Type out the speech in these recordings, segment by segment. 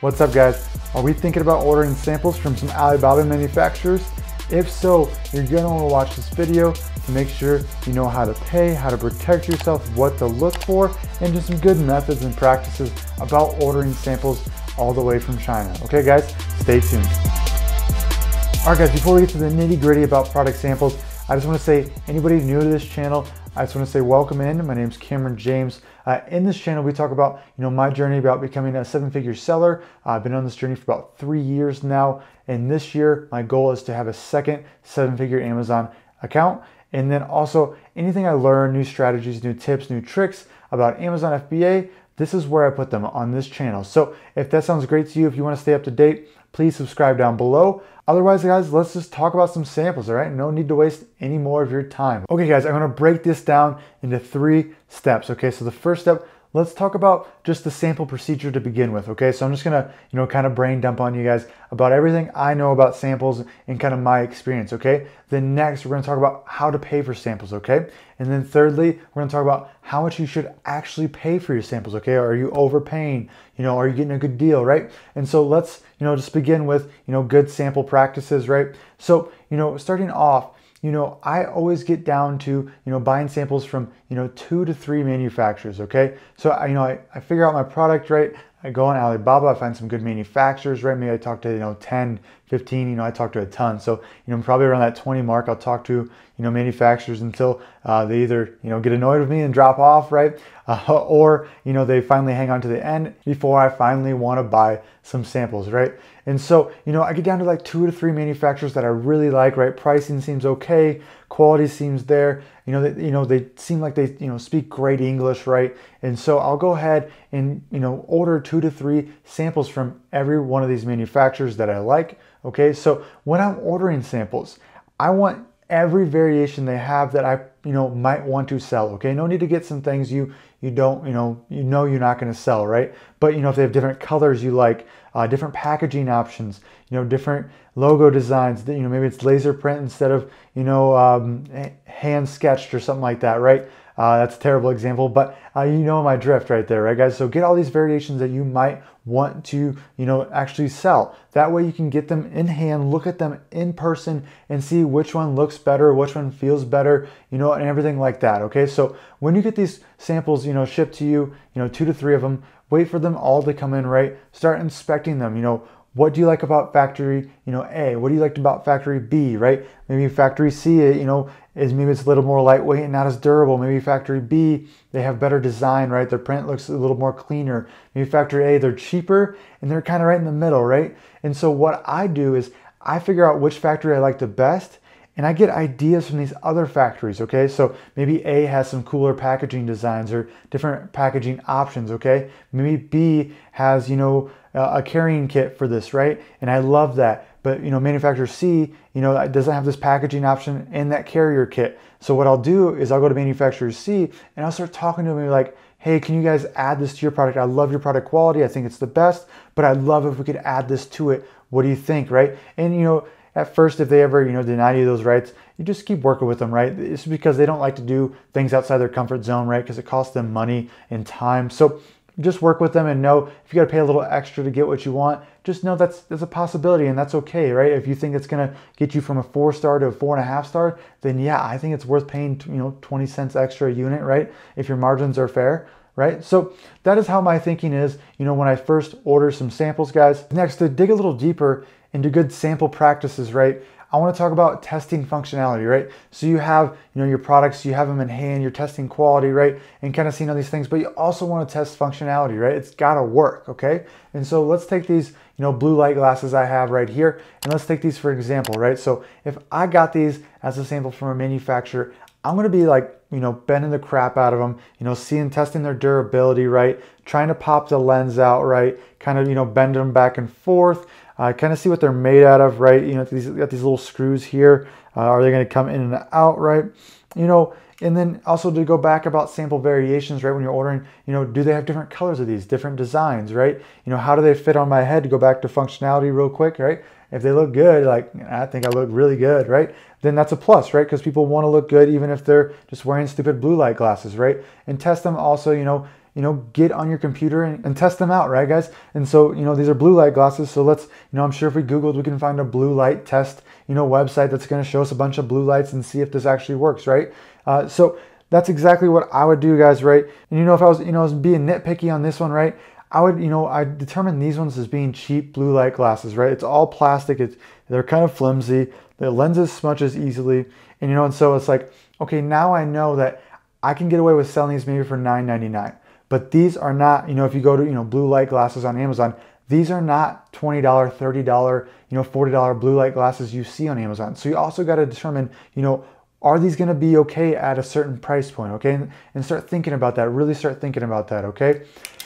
What's up guys? Are we thinking about ordering samples from some Alibaba manufacturers? If so, you're gonna wanna watch this video to make sure you know how to pay, how to protect yourself, what to look for, and just some good methods and practices about ordering samples all the way from China. Okay guys, stay tuned. All right guys, before we get to the nitty gritty about product samples, I just wanna say, anybody new to this channel, I just want to say welcome in. My name is Cameron James. In this channel, we talk about my journey about becoming a seven-figure seller. I've been on this journey for about 3 years now, and this year my goal is to have a second seven-figure Amazon account. And then also anything I learn, new strategies, new tips, new tricks about Amazon FBA, this is where I put them on this channel. So if that sounds great to you, if you want to stay up to date, please subscribe down below. Otherwise, guys, let's just talk about some samples, all right? No need to waste any more of your time. Okay, guys, I'm gonna break this down into 3 steps, okay? So the first step, let's talk about just the sample procedure to begin with, okay? So I'm just gonna, kind of brain dump on you guys about everything I know about samples and kind of my experience, okay? Then next, we're gonna talk about how to pay for samples, okay? And then thirdly, we're gonna talk about how much you should actually pay for your samples, okay? Are you overpaying? Are you getting a good deal, right? And so let's, just begin with, good sample practices, right? So, starting off, I always get down to, buying samples from, 2 to 3 manufacturers, okay? So, I figure out my product, right? I go on Alibaba, I find some good manufacturers, right? Maybe I talk to, 10, 15, I talk to a ton. So, probably around that 20 mark, I'll talk to, manufacturers until they either, get annoyed with me and drop off, right? Or, they finally hang on to the end before I finally want to buy some samples, right? And so, I get down to like 2 to 3 manufacturers that I really like, right? Pricing seems okay, quality seems there, they seem like they, speak great English, right? And so I'll go ahead and, order 2 to 3 samples from every one of these manufacturers that I like, okay? So when I'm ordering samples, I want every variation they have that I, might want to sell, okay? No need to get some things you don't, you're not gonna sell, right? But, if they have different colors you like, different packaging options, different logo designs, maybe it's laser print instead of, hand sketched or something like that, right? That's a terrible example, but my drift right there, right guys? So get all these variations that you might want to, actually sell. That way you can get them in hand, look at them in person and see which one looks better, which one feels better, and everything like that, okay? So when you get these samples, shipped to you, 2 to 3 of them, wait for them all to come in, right? Start inspecting them, what do you like about factory, A? What do you like about factory B, right? Maybe factory C, is maybe it's a little more lightweight and not as durable. Maybe factory B, they have better design, right? Their print looks a little more cleaner. Maybe factory A, they're cheaper and they're kind of right in the middle, right? And so what I do is I figure out which factory I like the best and I get ideas from these other factories, okay? So maybe A has some cooler packaging designs or different packaging options, okay? Maybe B has, a carrying kit for this, right? And I love that. But, manufacturer C, doesn't have this packaging option and that carrier kit. So what I'll do is I'll go to manufacturer C and I'll start talking to them like, hey, can you guys add this to your product? I love your product quality. I think it's the best, but I'd love if we could add this to it. What do you think, right? And, at first, if they ever, deny you those rights, you just keep working with them, right? It's because they don't like to do things outside their comfort zone, right? Because it costs them money and time. So just work with them and know if you got to pay a little extra to get what you want, just know that's a possibility and that's okay, right? If you think it's going to get you from a 4-star to a 4.5 star, then yeah, I think it's worth paying, 20 cents extra a unit, right? If your margins are fair, right? So that is how my thinking is, when I first order some samples, guys. Next, to dig a little deeper into good sample practices, right? I want to talk about testing functionality, right? So you have, your products, you have them in hand, you're testing quality, right? And kind of seeing all these things, but you also want to test functionality, right? It's got to work, okay? And so let's take these, blue light glasses I have right here, and let's take these for example, right? So if I got these as a sample from a manufacturer, I'm going to be like, bending the crap out of them, testing their durability, right? Trying to pop the lens out, right? Kind of, bend them back and forth. Kind of see what they're made out of, right? Got these little screws here. Are they going to come in and out, right? And then also to go back about sample variations, right? When you're ordering, do they have different colors of these, different designs, right? How do they fit on my head? To go back to functionality real quick, right? If they look good, like I think I look really good, right? Then that's a plus, right? Because people want to look good even if they're just wearing stupid blue light glasses, right? And test them also, get on your computer and test them out, right, guys? And so, these are blue light glasses. So let's, I'm sure if we Googled, we can find a blue light test, website that's going to show us a bunch of blue lights and see if this actually works, right? So that's exactly what I would do, guys, right? And if I was, being nitpicky on this one, right? I would, I determine these ones as being cheap blue light glasses, right? It's all plastic. They're kind of flimsy. The lenses smudges easily. And so it's like, okay, now I know that I can get away with selling these maybe for $9.99. But these are not, if you go to, blue light glasses on Amazon, these are not $20, $30, $40 blue light glasses you see on Amazon. So you also got to determine, are these going to be okay at a certain price point, okay? And start thinking about that, really start thinking about that, okay?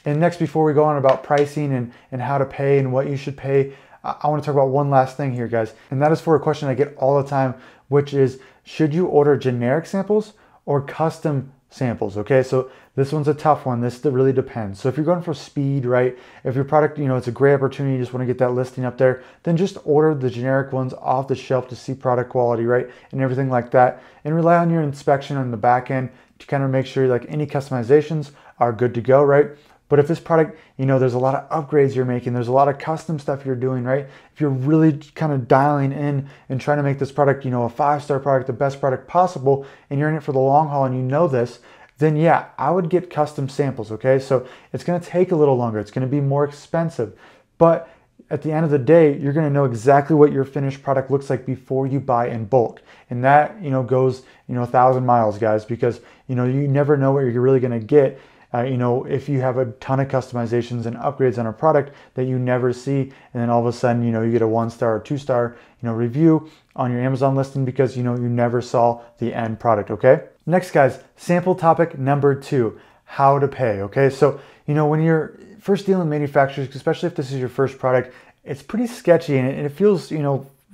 And next, before we go on about pricing and how to pay and what you should pay, I want to talk about one last thing here, guys. And that is for a question I get all the time, which is, should you order generic samples or custom samples, okay? So this one's a tough one. This really depends. So if you're going for speed, right? If your product, it's a great opportunity, you just want to get that listing up there, then just order the generic ones off the shelf to see product quality, right? And everything like that. And rely on your inspection on the back end to kind of make sure like any customizations are good to go, right? But if this product, there's a lot of upgrades you're making, there's a lot of custom stuff you're doing, right? If you're really kind of dialing in and trying to make this product, a 5-star product, the best product possible, and you're in it for the long haul and you know this, then yeah, I would get custom samples, okay? So it's gonna take a little longer, it's gonna be more expensive, but at the end of the day, you're gonna know exactly what your finished product looks like before you buy in bulk. And that, goes, 1,000 miles, guys, because, you never know what you're really gonna get. If you have a ton of customizations and upgrades on a product that you never see, and then all of a sudden, you get a 1-star or 2-star, review on your Amazon listing because, you never saw the end product, okay? Next, guys, sample topic number 2, how to pay, okay? So, when you're first dealing with manufacturers, especially if this is your first product, it's pretty sketchy and it feels,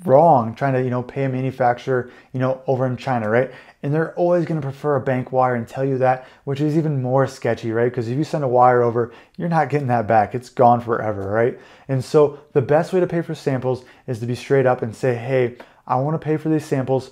wrong trying to, pay a manufacturer, over in China, right? And they're always going to prefer a bank wire and tell you that, which is even more sketchy, right? Because if you send a wire over, you're not getting that back. It's gone forever, right? And so the best way to pay for samples is to be straight up and say, hey, I want to pay for these samples,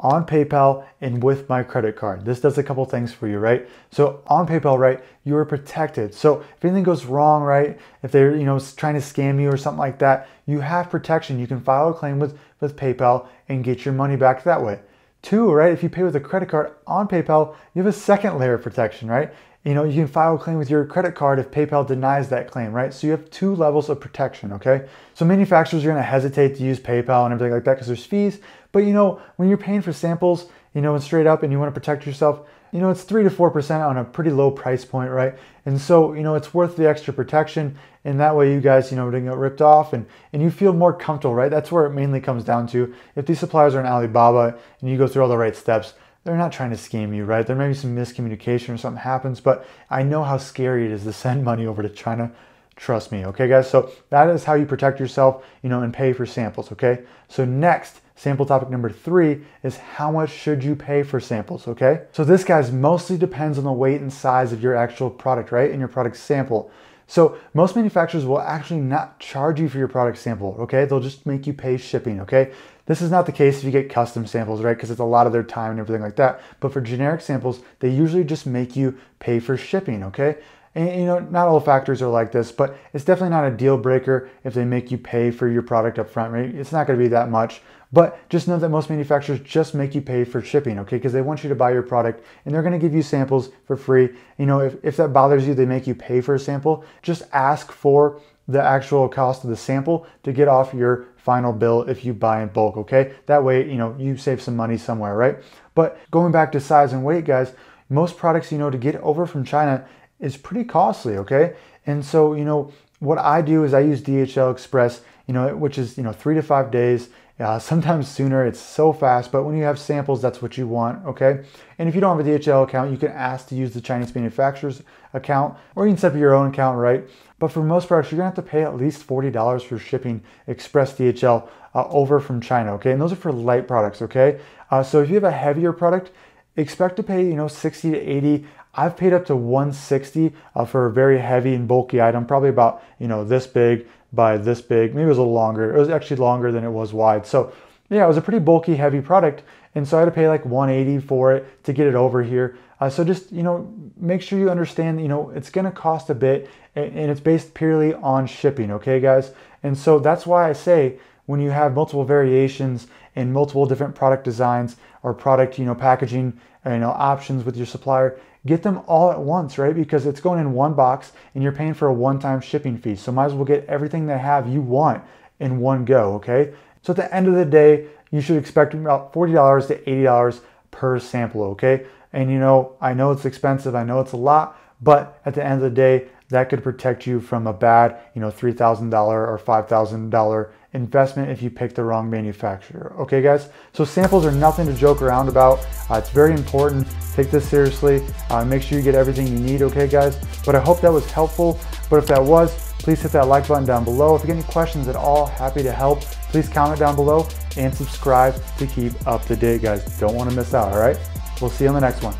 on PayPal and with my credit card. This does a couple things for you, right? So on PayPal, right, you are protected. So if anything goes wrong, right, if they're, trying to scam you or something like that, you have protection. You can file a claim with PayPal and get your money back that way. 2, right, if you pay with a credit card on PayPal, you have a second layer of protection, right? You can file a claim with your credit card if PayPal denies that claim, right? So you have 2 levels of protection, okay? So manufacturers are gonna hesitate to use PayPal and everything like that because there's fees. But when you're paying for samples, and straight up and you wanna protect yourself, it's 3 to 4% on a pretty low price point, right? And so, it's worth the extra protection. And that way you guys, don't get ripped off and you feel more comfortable, right? That's where it mainly comes down to. If these suppliers are in Alibaba and you go through all the right steps, they're not trying to scam you, right? There may be some miscommunication or something happens, but I know how scary it is to send money over to China. Trust me, okay, guys? So that is how you protect yourself, and pay for samples, okay? So next, sample topic number 3 is how much should you pay for samples, okay? So this, guys, mostly depends on the weight and size of your actual product, right? And your product sample. So most manufacturers will actually not charge you for your product sample, okay? They'll just make you pay shipping, okay? This is not the case if you get custom samples, right? Because it's a lot of their time and everything like that. But for generic samples, they usually just make you pay for shipping, okay? And not all factories are like this, but it's definitely not a deal breaker if they make you pay for your product up front, right? It's not gonna be that much. But just know that most manufacturers just make you pay for shipping, okay? Because they want you to buy your product and they're gonna give you samples for free. If that bothers you, they make you pay for a sample, just ask for the actual cost of the sample to get off your final bill if you buy in bulk, okay? That way, you save some money somewhere, right? But going back to size and weight, guys, most products, to get over from China is pretty costly, okay? And so, what I do is I use DHL Express, which is, 3 to 5 days. Sometimes sooner, it's so fast, but when you have samples, that's what you want, okay? And if you don't have a DHL account, you can ask to use the Chinese manufacturer's account, or you can set up your own account, right? But for most products, you're gonna have to pay at least $40 for shipping express DHL over from China, okay? And those are for light products, okay? So if you have a heavier product, expect to pay, 60 to 80. I've paid up to 160 for a very heavy and bulky item, probably about, this big by this big, maybe it was a little longer. It was actually longer than it was wide. So Yeah, it was a pretty bulky, heavy product, and so I had to pay like $180 for it to get it over here. So just, make sure you understand, it's gonna cost a bit, and it's based purely on shipping, okay, guys? And so that's why I say when you have multiple variations and multiple different product designs or product, packaging, options with your supplier, get them all at once, right? Because it's going in one box and you're paying for a one-time shipping fee. So might as well get everything they have you want in one go, okay? So at the end of the day, you should expect about $40 to $80 per sample, okay? And I know it's expensive, I know it's a lot, but at the end of the day, that could protect you from a bad, $3,000 or $5,000 investment if you pick the wrong manufacturer. Okay, guys? So samples are nothing to joke around about. It's very important. Take this seriously. Make sure you get everything you need, okay, guys? But I hope that was helpful. But if that was, please hit that like button down below. If you get any questions at all, happy to help. Please comment down below and subscribe to keep up to date, guys. Don't want to miss out, all right? We'll see you on the next one.